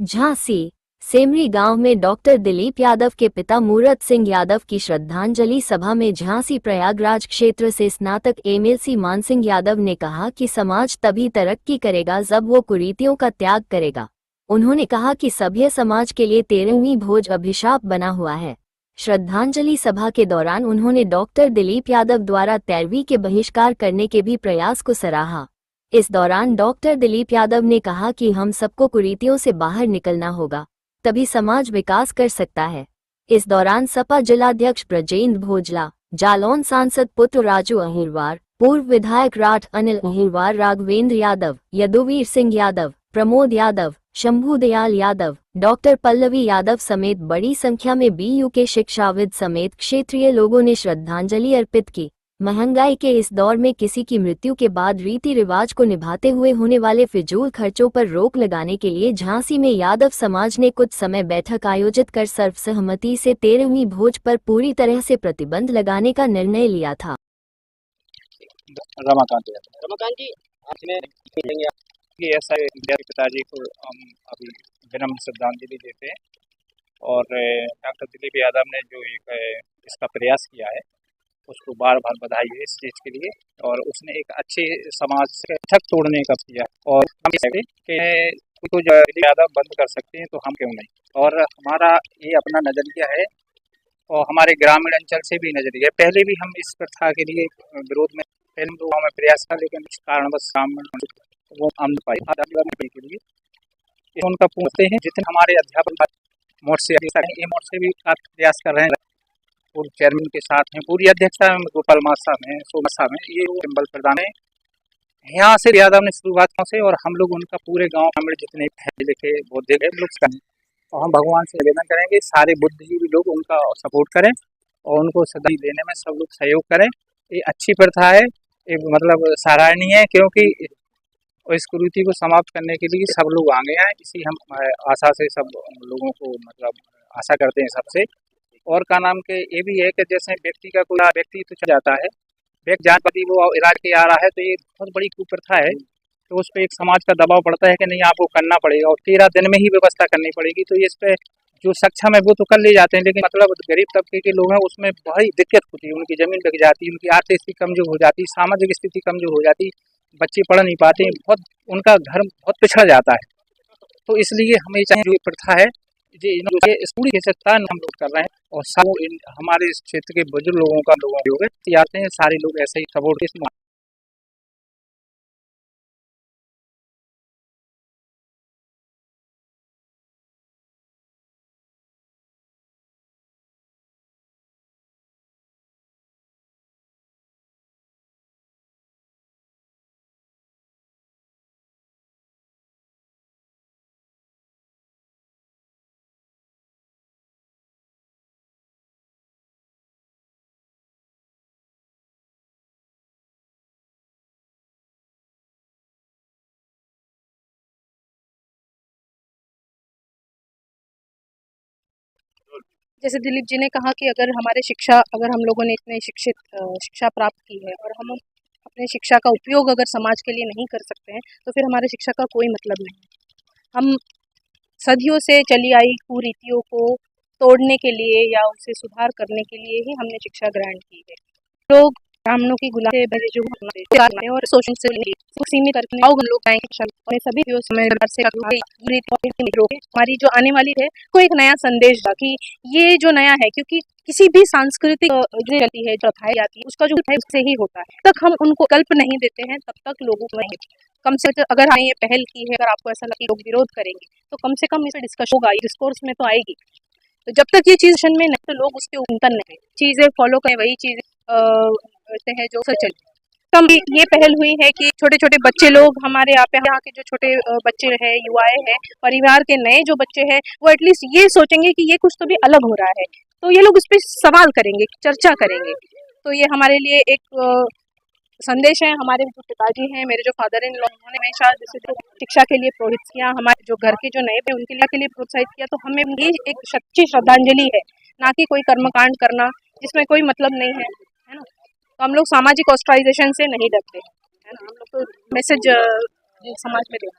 झांसी सेमरी गांव में डॉक्टर दिलीप यादव के पिता मूरत सिंह यादव की श्रद्धांजलि सभा में झांसी प्रयागराज क्षेत्र से स्नातक एमएलसी मान सिंह यादव ने कहा कि समाज तभी तरक्की करेगा जब वो कुरीतियों का त्याग करेगा। उन्होंने कहा कि सभ्य समाज के लिए 13वीं भोज अभिशाप बना हुआ है। श्रद्धांजलि सभा के दौरान उन्होंने डॉक्टर दिलीप यादव द्वारा 13वीं के बहिष्कार करने के भी प्रयास को सराहा। इस दौरान डॉक्टर दिलीप यादव ने कहा कि हम सबको कुरीतियों से बाहर निकलना होगा, तभी समाज विकास कर सकता है। इस दौरान सपा जिलाध्यक्ष ब्रजेंद्र भोजला, जालौन सांसद पुत्र राजू अहिरवार, पूर्व विधायक राठ अनिल अहिरवार, राघवेंद्र यादव, यदुवीर सिंह यादव, प्रमोद यादव, शंभू दयाल यादव, डॉक्टर पल्लवी यादव समेत बड़ी संख्या में बीयू के शिक्षाविद समेत क्षेत्रीय लोगों ने श्रद्धांजलि अर्पित की। महंगाई के इस दौर में किसी की मृत्यु के बाद रीति रिवाज को निभाते हुए होने वाले फिजूल खर्चों पर रोक लगाने के लिए झांसी में यादव समाज ने कुछ समय बैठक आयोजित कर सर्वसहमति से 13वीं भोज पर पूरी तरह से प्रतिबंध लगाने का निर्णय लिया था। रमाकांत जी, आपने कि ऐसा मेरे पिताजी को हम अभी विनम्र श्रद्धांजलि देते हैं और डॉक्टर दिलीप यादव ने जो एक इसका प्रयास किया है उसको बार बार बधाई है इस चीज़ के लिए। और उसने एक अच्छे समाज से ठग तोड़ने का किया और हम कि को दिलीप यादव बंद कर सकते हैं तो हम क्यों नहीं। और हमारा ये अपना नज़रिया है और हमारे ग्रामीण अंचल से भी नज़रिया है। पहले भी हम इस प्रथा के लिए विरोध में पहले तो हमें प्रयास था, लेकिन कुछ कारणवश वो हम पाई के लिए उनका पूछते हैं। जितने हमारे अध्यापक मोर्च से भी प्रयास कर रहे हैं, पूर्व चेयरमैन के साथ हैं, पूरी अध्यक्षता में गोपाल मासा में सोमसा में ये सिंबल प्रदान है। यहाँ से यादव ने शुरुआत से और हम लोग उनका पूरे गांव में जितने पढ़े लिखे बौद्ध गए लोग करें और हम भगवान से निवेदन करेंगे सारे बुद्धिजीवी लोग उनका सपोर्ट करें और उनको श्रद्धांजलि देने में सब लोग सहयोग करें। ये अच्छी प्रथा है, ये मतलब सराहनीय है, क्योंकि इस कुरीति को समाप्त करने के लिए सब लोग आगे आए। इसी हम आशा से सब लोगों को मतलब आशा करते हैं सबसे। और का नाम के ये भी है कि जैसे व्यक्ति का कोई व्यक्ति तो चल जाता है, व्यक्ति जानपति वो इलाज के आ रहा है, तो ये बहुत बड़ी कुप्रथा है। तो उस पर एक समाज का दबाव पड़ता है कि नहीं आपको करना पड़ेगा और 13 दिन में ही व्यवस्था करनी पड़ेगी। तो इस पर जो सक्षम है वो तो कर ले जाते हैं, लेकिन मतलब गरीब तबके के लोग हैं उसमें बड़ी दिक्कत होती है। उनकी जमीन बिक जाती है, उनकी आर्थिक स्थिति कमजोर हो जाती, सामाजिक स्थिति कमजोर हो जाती, बच्चे पढ़ नहीं पाते, बहुत उनका घर बहुत पिछड़ जाता है। तो इसलिए हमें चाहिए जो प्रथा है जी इस पूरी हिस्सा हम लोग कर रहे हैं और सब हमारे इस क्षेत्र के बुजुर्ग लोगों का आते हैं, सारे लोग ऐसे ही सपोर्ट जैसे दिलीप जी ने कहा कि अगर हम लोगों ने इतने शिक्षा प्राप्त की है और हम अपने शिक्षा का उपयोग अगर समाज के लिए नहीं कर सकते हैं तो फिर हमारे शिक्षा का कोई मतलब नहीं है। हम सदियों से चली आई कुरीतियों को तोड़ने के लिए या उसे सुधार करने के लिए ही हमने शिक्षा ग्रहण की है। लोग ब्राह्मणों की गुलामी भरे जो और शोषण से सीमित करके हम लोग और सभी से हमारी जो आने वाली है को एक नया संदेश था कि ये जो नया है, क्योंकि किसी भी सांस्कृतिक जो जाती है प्रथाएं जाती है उसका जो है उससे ही होता है। तक हम उनको कल्प नहीं देते हैं तब तक लोगों को कम से कम अगर हमने ये पहल की है, अगर आपको ऐसा लगे लोग विरोध करेंगे तो कम से कम इस पर डिस्कशन होगा, डिस्कोर्स में तो आएगी। तो जब तक ये चीज में नहीं तो लोग उसके उंतन नहीं चीजें फॉलो करें, वही चीजें हैं जो चल कम ये पहल हुई है कि छोटे छोटे बच्चे लोग हमारे यहाँ के जो छोटे बच्चे हैं, युवाएं हैं, परिवार के नए जो बच्चे हैं वो एटलीस्ट ये सोचेंगे कि ये कुछ तो भी अलग हो रहा है, तो ये लोग इस पर सवाल करेंगे, चर्चा करेंगे। तो ये हमारे लिए एक संदेश है। हमारे जो पिताजी हैं, मेरे जो फादर इन लॉ, उन्होंने हमेशा जैसे शिक्षा के लिए प्रोत्साहित किया, हमारे जो घर के जो नए थे उनके लिए प्रोत्साहित किया। तो हमें ये एक सच्ची श्रद्धांजलि है, ना कि कोई कर्मकांड करना जिसमें कोई मतलब नहीं है ना। तो हम लोग सामाजिक ऑस्ट्राइजेशन से नहीं डरते, है ना। हम लोग तो मैसेज समाज में देना।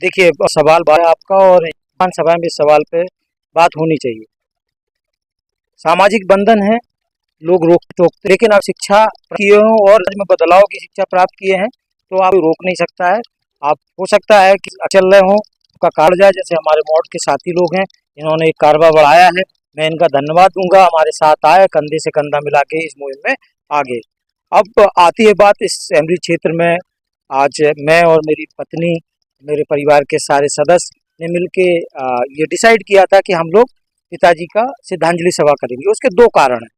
देखिए, सवाल आपका, और विधानसभा में इस सवाल पे बात होनी चाहिए। सामाजिक बंधन है, लोग रोक टोकते, लेकिन आप शिक्षा किए हो और में बदलाव की शिक्षा प्राप्त किए हैं तो आप रोक नहीं सकता है। आप हो सकता है कि चल रहे हो का कार जाए, जैसे हमारे मोड के साथी लोग हैं, इन्होंने एक कारवा बढ़ाया है, मैं इनका धन्यवाद दूंगा, हमारे साथ आए, कंधे से कंधा मिला के इस मुहिम में आगे। अब आती है बात इस सेमरी क्षेत्र में, आज मैं और मेरी पत्नी, मेरे परिवार के सारे सदस्य ने मिलके ये डिसाइड किया था कि हम लोग पिताजी का श्रद्धांजलि सभा करेंगे। उसके दो कारण हैं।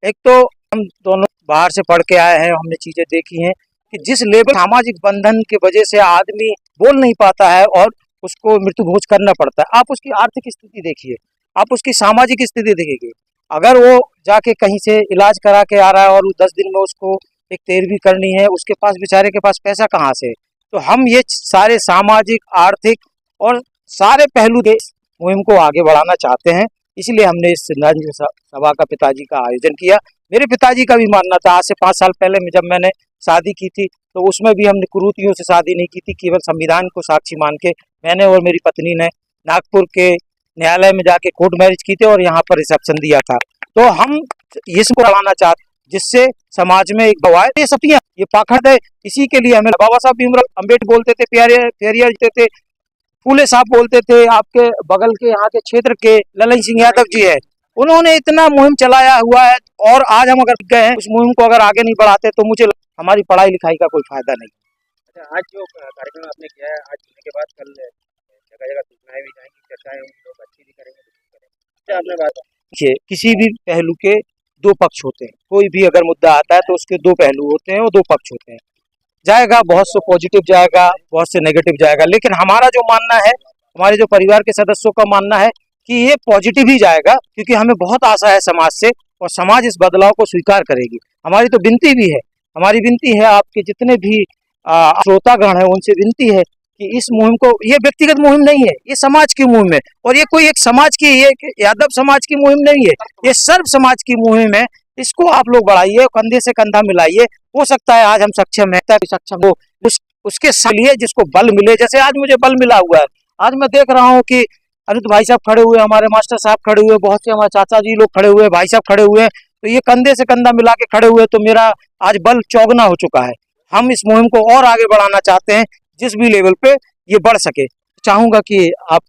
एक तो हम दोनों बाहर से पढ़ के आए हैं, हमने चीज़ें देखी हैं कि जिस लेवल सामाजिक बंधन की वजह से आदमी बोल नहीं पाता है और उसको मृत्यु भोज करना पड़ता है। आप उसकी आर्थिक स्थिति देखिए, आप उसकी सामाजिक स्थिति देखिए। अगर वो जाके कहीं से इलाज करा के आ रहा है और 10 दिन में उसको एक तेरहवीं करनी है, उसके पास बेचारे के पास पैसा कहाँ से? तो हम ये सारे सामाजिक, आर्थिक और सारे पहलू के मुहिम को आगे बढ़ाना चाहते हैं, इसलिए हमने इस श्रद्धांजलि सभा का पिताजी का आयोजन किया। मेरे पिताजी का भी मानना था, आज से 5 साल पहले में जब मैंने शादी की थी तो उसमें भी हमने कुरीतियों से शादी नहीं की थी, केवल संविधान को साक्षी मान के मैंने और मेरी पत्नी ने नागपुर के न्यायालय में जाके कोर्ट मैरिज की थी और यहाँ पर रिसेप्शन दिया था। तो हम इसको बढ़ाना चाहते जिससे समाज में एक गवाह, ये सतियां, ये पाखंड है, इसी के लिए हमें बाबा साहब भीमराव अम्बेडकर बोलते थे, पेरियार जीते थे, फूले साहब बोलते थे, आपके बगल के यहाँ के क्षेत्र के ललन सिंह यादव जी है, उन्होंने इतना मुहिम चलाया हुआ है। और आज हम अगर गए हैं उस मुहिम को अगर आगे नहीं बढ़ाते तो मुझे हमारी पढ़ाई लिखाई का कोई फायदा नहीं। अच्छा, आज जो कार्यक्रम आपने किया है, आज होने के बाद कल जगह जगह सूचनाएं भी जाएंगी, चर्चाएं होंगी, लोग अच्छी भी करेंगे, अच्छा आपने बात देखिए, किसी भी पहलू के दो पक्ष होते हैं, कोई भी अगर मुद्दा आता है तो उसके दो पहलू होते हैं और दो पक्ष होते हैं। जाएगा बहुत से पॉजिटिव जाएगा, बहुत से नेगेटिव जाएगा, लेकिन हमारा जो मानना है, हमारे जो परिवार के सदस्यों का मानना है कि ये पॉजिटिव ही जाएगा, क्योंकि हमें बहुत आशा है समाज से और समाज इस बदलाव को स्वीकार करेगी। हमारी तो विनती भी है, हमारी विनती है आपके जितने भी श्रोतागण है उनसे विनती है कि इस मुहिम को, ये व्यक्तिगत मुहिम नहीं है, ये समाज की मुहिम है, और ये कोई एक समाज की, ये यादव समाज की मुहिम नहीं है, ये सर्व समाज की मुहिम है। इसको आप लोग बढ़ाइए, कंधे से कंधा मिलाइए। हो सकता है आज हम सक्षम है, सक्षम हो उसके लिए जिसको बल मिले, जैसे आज मुझे बल मिला हुआ है। आज मैं देख रहा हूँ कि अनित भाई साहब खड़े हुए, हमारे मास्टर साहब खड़े हुए, बहुत से हमारे चाचा जी लोग खड़े हुए, भाई साहब खड़े हुए, तो ये कंधे से कंधा मिला के खड़े हुए, तो मेरा आज बल चौगुना हो चुका है। हम इस मुहिम को और आगे बढ़ाना चाहते हैं, जिस भी लेवल पे ये बढ़ सके। चाहूंगा कि आप